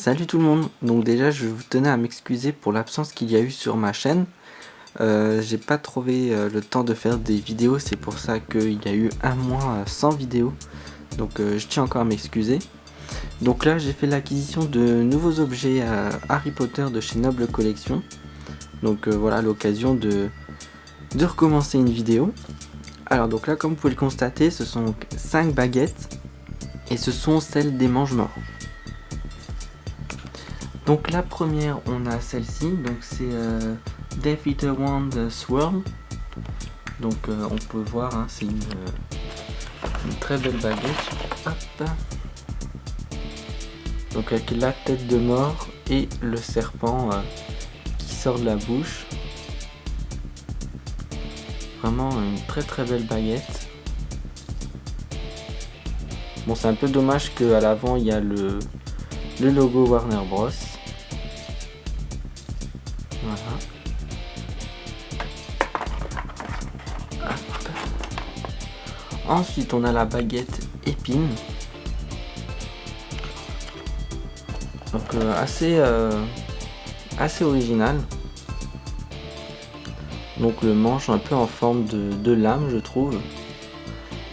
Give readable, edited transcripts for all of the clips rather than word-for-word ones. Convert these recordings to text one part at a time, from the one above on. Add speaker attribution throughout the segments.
Speaker 1: Salut tout le monde. Donc déjà je vous tenais à m'excuser pour l'absence qu'il y a eu sur ma chaîne. J'ai pas trouvé le temps de faire des vidéos, c'est pour ça qu'il y a eu un mois sans vidéo. Donc je tiens encore à m'excuser. Donc là j'ai fait l'acquisition de nouveaux objets Harry Potter de chez Noble Collection. Donc voilà l'occasion de recommencer une vidéo. Alors donc là comme vous pouvez le constater, ce sont 5 baguettes et ce sont celles des mange-morts. Donc la première, on a celle-ci, donc c'est Death Eater Wand Swirl. Donc on peut voir, hein, c'est une très belle baguette. Hop. Donc avec la tête de mort et le serpent qui sort de la bouche. Vraiment une très belle baguette. Bon, c'est un peu dommage qu'à l'avant il y a le logo Warner Bros. Voilà. Hop. Ensuite on a la baguette épine. Donc assez original. Donc le manche un peu en forme de lame, je trouve.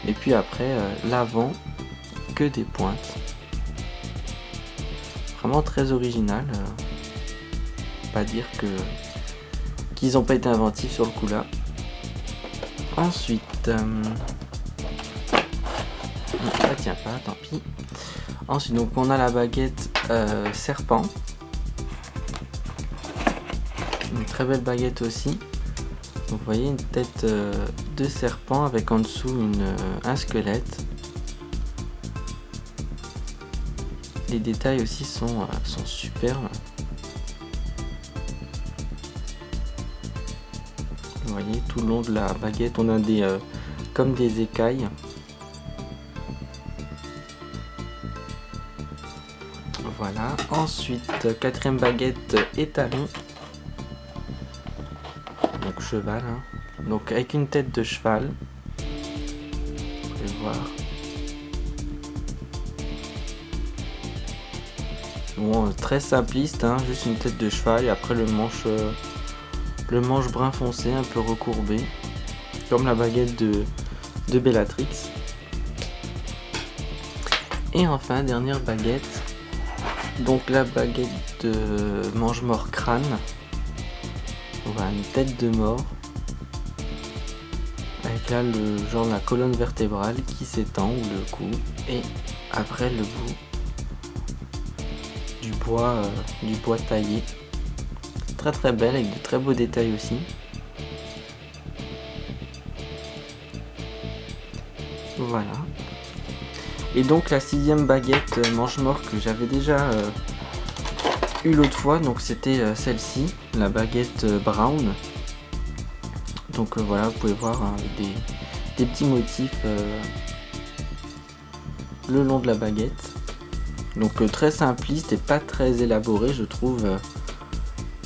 Speaker 1: Et puis après l'avant que des pointes. Vraiment très original. Pas dire qu'ils n'ont pas été inventifs sur le coup là. Ensuite, ça tient pas, tant pis. Ensuite, donc on a la baguette serpent. Une très belle baguette aussi. Donc vous voyez une tête de serpent avec en dessous un squelette. Les détails aussi sont superbes. Vous voyez tout le long de la baguette on a comme des écailles. Voilà. Ensuite quatrième baguette étalon. Donc cheval. Hein. Donc avec une tête de cheval. Vous pouvez voir. Bon, très simpliste, hein, juste une tête de cheval et après le manche brun foncé, un peu recourbé, comme la baguette de Bellatrix. Et enfin, dernière baguette, donc la baguette de mange-mort crâne. Voilà, une tête de mort, avec là la colonne vertébrale qui s'étend, ou le cou, et après le bout du bois taillé. Très belle avec de très beaux détails aussi. Voilà. Et donc la sixième baguette mange-mort que j'avais déjà eu l'autre fois, donc c'était celle-ci, la baguette brown. Donc voilà, vous pouvez voir hein, des petits motifs le long de la baguette. Donc très simpliste et pas très élaboré, je trouve,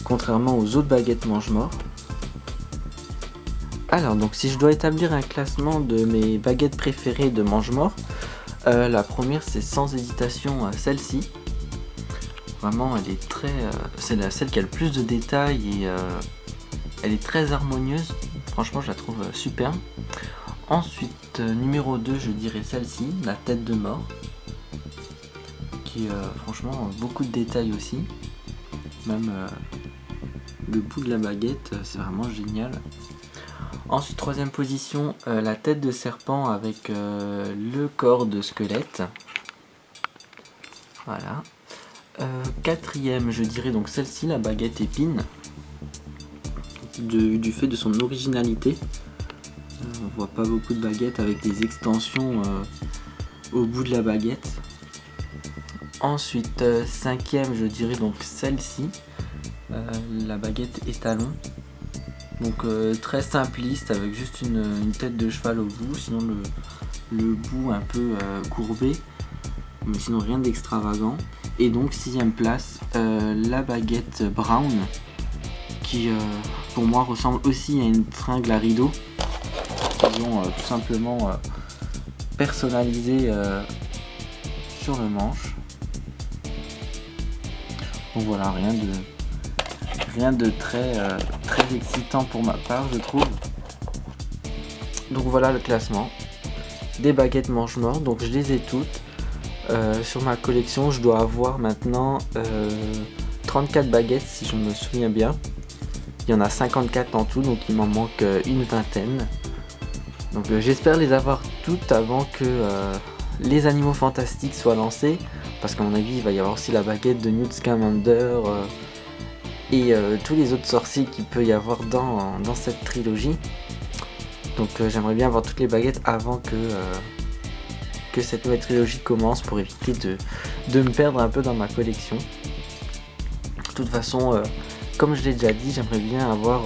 Speaker 1: contrairement aux autres baguettes mange-mort. Alors donc si je dois établir un classement de mes baguettes préférées de mange-mort, la première c'est sans hésitation celle-ci. Vraiment elle est c'est celle qui a le plus de détails et elle est très harmonieuse. Franchement je la trouve superbe. Ensuite numéro 2 je dirais celle-ci, la tête de mort. Qui franchement beaucoup de détails aussi, même le bout de la baguette c'est vraiment génial. Ensuite troisième position, la tête de serpent avec le corps de squelette. Voilà. Quatrième je dirais donc celle-ci, la baguette épine, du fait de son originalité. On voit pas beaucoup de baguettes avec des extensions au bout de la baguette. Ensuite, cinquième, je dirais donc celle-ci, la baguette étalon. Donc très simpliste avec juste une tête de cheval au bout, sinon le bout un peu courbé, mais sinon rien d'extravagant. Et donc sixième place, la baguette brown, qui pour moi ressemble aussi à une tringle à rideau. Ils ont tout simplement personnalisé sur le manche. Donc voilà, rien de très excitant pour ma part, je trouve. Donc voilà le classement des baguettes mange-mort. Donc je les ai toutes. Sur ma collection, je dois avoir maintenant 34 baguettes si je me souviens bien. Il y en a 54 en tout, donc il m'en manque une vingtaine. Donc j'espère les avoir toutes avant que les animaux fantastiques soient lancés. Parce qu'à mon avis, il va y avoir aussi la baguette de Newt Scamander et tous les autres sorciers qu'il peut y avoir dans cette trilogie. Donc j'aimerais bien avoir toutes les baguettes avant que cette nouvelle trilogie commence pour éviter de me perdre un peu dans ma collection. De toute façon, comme je l'ai déjà dit, j'aimerais bien avoir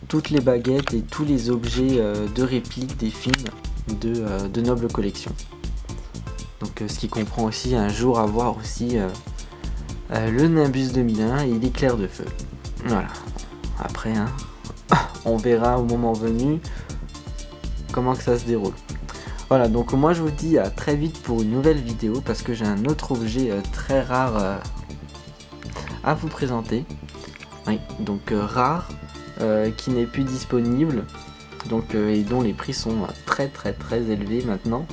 Speaker 1: toutes les baguettes et tous les objets de réplique des films de Noble Collection. Donc ce qui comprend aussi un jour avoir aussi le Nimbus 2001 et l'éclair de feu. Voilà. Après, on verra au moment venu comment que ça se déroule. Voilà, donc moi je vous dis à très vite pour une nouvelle vidéo parce que j'ai un autre objet très rare à vous présenter. Oui, donc rare, qui n'est plus disponible, donc et dont les prix sont très élevés maintenant.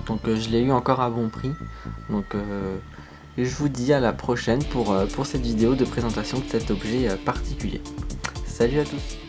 Speaker 1: Donc je l'ai eu encore à bon prix. Donc je vous dis à la prochaine pour cette vidéo de présentation de cet objet particulier. Salut à tous!